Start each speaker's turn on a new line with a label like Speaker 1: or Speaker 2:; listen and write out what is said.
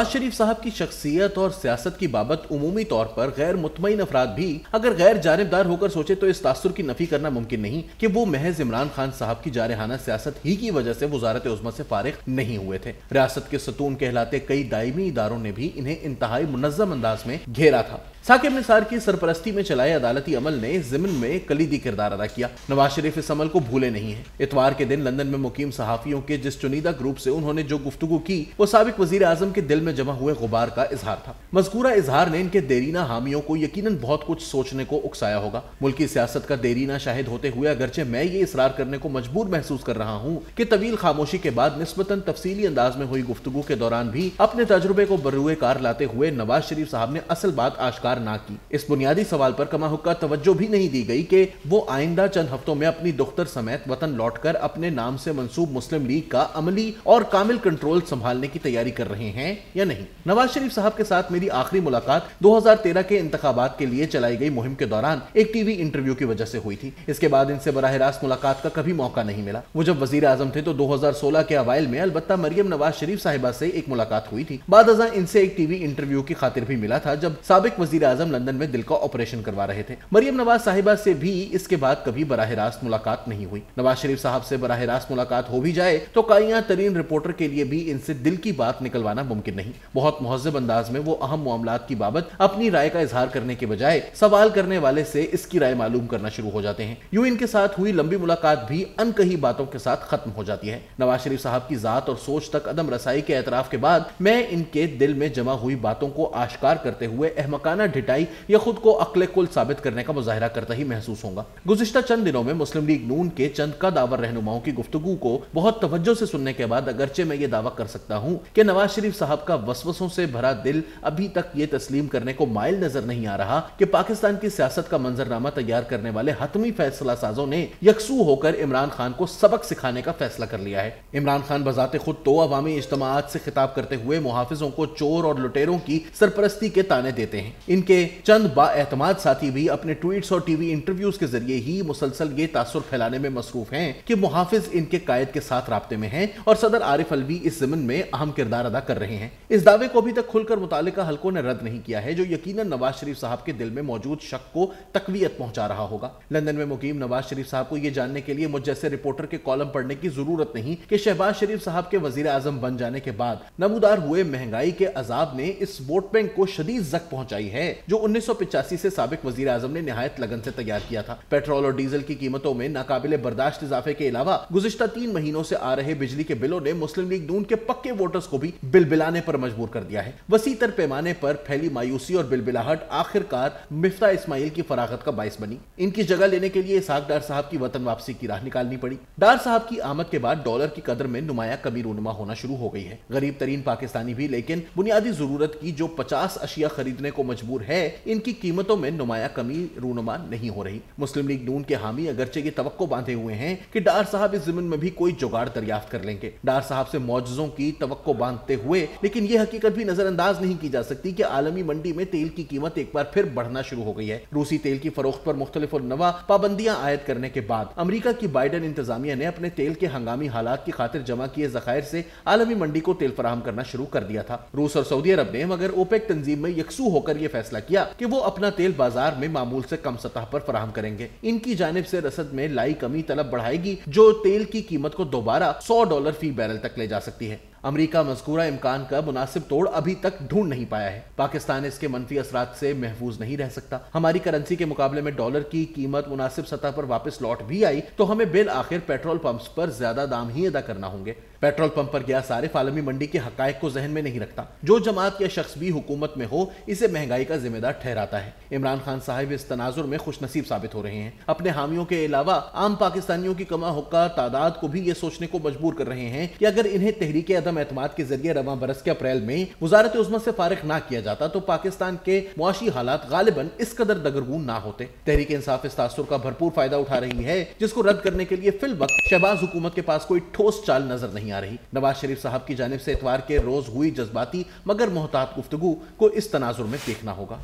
Speaker 1: नवाज शरीफ साहब की शख्सियत और सियासत की बाबत उमूमी तौर पर गैर मुतमईन अफराद भी अगर गैर जानिबदार होकर सोचे तो इस तासुर की नफी करना मुमकिन नहीं कि वो महज इमरान खान साहब की जारहाना सियासत ही की वजह से वजारत उज़्मा से फारिग नहीं हुए थे। रियासत के सतून कहलाते कई दायमी इदारों ने भी इन्हें इंतहाई मुनज़्ज़म अंदाज में घेरा था। साकिब निसार की सरपरस्ती में चलाए अदालती अमल ने ज़िमन में कलीदी किरदार अदा किया। नवाज शरीफ इस अमल को भूले नहीं है। इतवार के दिन लंदन में मुकीम सहाफियों के जिस चुनीदा ग्रुप से उन्होंने जो गुफ्तगू की वो साबिक वजीर आजम के दिल में जमा हुए गुबार का इजहार था। मज़कूरा इजहार ने इनके देरीना हामियों को यकीनन बहुत कुछ सोचने को उकसाया होगा। मुल्की सियासत का देरीना शाहिद होते हुए अगरचे मैं ये इसरार करने को मजबूर महसूस कर रहा हूँ कि तवील खामोशी के बाद निस्बतन तफसीली अंदाज में हुई गुफ्तगू के दौरान भी अपने तजुर्बे को बरूए कार लाते हुए नवाज शरीफ साहब ने असल बात आश्कार ना की। इस बुनियादी सवाल पर कमा हुक्का तवज्जो भी नहीं दी गई कि वो आइंदा चंद हफ्तों में अपनी दुख्तर समेत वतन लौटकर अपने नाम से मंसूब मुस्लिम लीग का अमली और कामिल कंट्रोल संभालने की तैयारी कर रहे हैं या नहीं। नवाज शरीफ साहब के साथ मेरी आखिरी मुलाकात 2013 के इंतखाबात के लिए चलाई गई मुहिम के दौरान एक टीवी इंटरव्यू की वजह से हुई थी। इसके बाद इनसे बराह रास्त मुलाकात का कभी मौका नहीं मिला। वो जब वजीर आजम थे तो 2016 के अवाइल में अलबत्ता मरियम नवाज शरीफ साहिबा से एक मुलाकात हुई थी। बाद अज़ां इनसे एक टीवी इंटरव्यू की खातिर भी मिला था जब साबिक वजीर आजम लंदन में दिल का ऑपरेशन करवा रहे थे। मरियम नवाज साहिबा से भी इसके बाद कभी बराह रास्त मुलाकात नहीं हुई। नवाज शरीफ साहब से बराह रास्त मुलाकात हो भी जाए तो काइयां तरीन रिपोर्टर के लिए भी इनसे दिल की बात निकलवाना मुमकिन नहीं। बहुत मुहज़्ज़ब अंदाज में वो अहम मामलात की बाबत अपनी राय का इजहार करने के बजाय सवाल करने वाले से इसकी राय मालूम करना शुरू हो जाते हैं। यूं इनके साथ हुई लंबी मुलाकात भी अनकही बातों के साथ खत्म हो जाती है। नवाज शरीफ साहब की जात और सोच तक अदम रसाई के एतराफ के बाद मैं इनके दिल में जमा हुई बातों को आश्कार करते हुए अहमकाना ढिठाई या खुद को अक्ले कुल साबित करने का मुजाहिरा करता ही महसूस होगा। गुज़िश्ता चंद दिनों में मुस्लिम लीग नून के चंद का दावर रहनुमाओं की गुफ्तगू को बहुत तवज्जो से सुनने के बाद अगरचे मैं ये दावा कर सकता हूं कि नवाज शरीफ साहब का वसवसों से भरा दिल अभी तक ये तस्लीम करने को माइल नजर नहीं आ रहा कि पाकिस्तान की सियासत का मंजरनामा तैयार करने वाले हतमी फैसला साजों ने यकसू होकर इमरान खान को सबक सिखाने का फैसला कर लिया है। इमरान खान बजाते खुद तो अवामी इज्तिमाआत से खिताब करते हुए मुहाफिजों को चोर और लुटेरों की सरपरस्ती के ताने देते हैं। इनके चंद बाएतमाद साथी भी अपने ट्वीट्स और टीवी इंटरव्यूज के जरिए ही मुसलसल ये तासुर फैलाने में मसरूफ हैं कि मुहाफिज इनके कायद के साथ राब्ते में हैं और सदर आरिफ अलवी इस ज़िमन में अहम किरदार अदा कर रहे हैं। इस दावे को अभी तक खुलकर मुतालिका हलकों ने रद्द नहीं किया है जो यकीनन नवाज शरीफ साहब के दिल में मौजूद शक को तकवीयत पहुंचा रहा होगा। लंदन में मुकीम नवाज शरीफ साहब को यह जानने के लिए मुझ जैसे रिपोर्टर के कॉलम पढ़ने की जरूरत नहीं कि शहबाज शरीफ साहब के वजीर आजम बन जाने के बाद नमूदार हुए महंगाई के अजाब ने इस वोट बैंक को शदीद जख्म पहुंचाई है जो 1985 से साबिक वजीर आजम ने निहायत लगन से तैयार किया था। पेट्रोल और डीजल की कीमतों में नाकाबिले बर्दाश्त इजाफे के अलावा गुज़िश्ता 3 महीनों से आ रहे बिजली के बिलों ने मुस्लिम लीग नून के पक्के वोटर्स को भी बिलबिलाने पर मजबूर कर दिया है। वसीतर पैमाने पर फैली मायूसी और बिलबिलाहट आखिरकार मिफ्ता इस्माइल की फरागत का बाइस बनी। इनकी जगह लेने के लिए इसहाक डार साहब की वतन वापसी की राह निकालनी पड़ी। डार साहब की आमद के बाद डॉलर की कदर में नुमाया कमी रूनुमा होना शुरू हो गई है। गरीब तरीन पाकिस्तानी भी लेकिन बुनियादी जरूरत की जो 50 अशिया खरीदने को मजबूर है, इनकी कीमतों में नुमाया कमी रूनुमा नहीं हो रही। मुस्लिम लीग नून के हामी अगरचे ये तवक्को बांधे हुए हैं कि डार साहब इस ज़िमन में भी कोई जुगाड़ दरियाफ्त कर लेंगे। डार साहब से मौजज़ों की तवक्को बांधते हुए लेकिन यह हकीकत भी नजरअंदाज नहीं की जा सकती कि आलमी मंडी में तेल की कीमत एक बार फिर बढ़ना शुरू हो गई है। रूसी तेल की फरोख्त पर मुख्तलिफ और नवा पाबंदियां आयद करने के बाद अमेरिका की बाइडन इंतजामिया ने अपने तेल के हंगामी हालात की खातिर जमा किए ज़खायर से आलमी मंडी को तेल फराहम करना शुरू कर दिया था। रूस और सऊदी अरब ने मगर ओपेक तंजीम में यकसू होकर यह फैसला किया कि वो अपना तेल बाजार में मामूल से कम सतह पर फराहम करेंगे। इनकी जानिब से रसद में लाई कमी तलब बढ़ाएगी जो तेल की कीमत को दोबारा $100 फी बैरल तक ले जा सकती है। अमेरिका मज़कूरा इम्कान का मुनासिब तोड़ अभी तक ढूंढ नहीं पाया है। पाकिस्तान इसके मनफी असरात से महफूज नहीं रह सकता। हमारी करेंसी के मुकाबले में डॉलर की कीमत मुनासिब सतह पर वापस लौट भी आई तो हमें बिल आखिर पेट्रोल पंप्स पर ज्यादा दाम ही अदा करना होंगे। पेट्रोल पंप पर गया सारिफ आलमी मंडी के हकायक को जहन में नहीं रखता। जो जमात या शख्स भी हुकूमत में हो इसे महंगाई का जिम्मेदार ठहराता है। इमरान खान साहिब इस तनाजुर में खुश नसीब साबित हो रहे हैं। अपने हामियों के अलावा आम पाकिस्तानियों की कमा हुक्का तादाद को भी ये सोचने को मजबूर कर रहे हैं कि अगर इन्हें तहरीक अदम एतमाद के जरिए रवां बरस के अप्रैल में वजारत उज़्मा से फारिग ना किया जाता तो पाकिस्तान के मुआशी हालात गालिबन इस कदर दगरगून ना होते। तहरीक इंसाफ इस तासुर का भरपूर फायदा उठा रही है जिसको रद्द करने के लिए फिल वक्त शहबाज हुकूमत के पास कोई ठोस चाल नजर नहीं आ रही। नवाज शरीफ साहब की जानिब से इतवार के रोज हुई जज्बाती मगर मोहतात गुफ्तगू को इस तनाजुर में देखना होगा।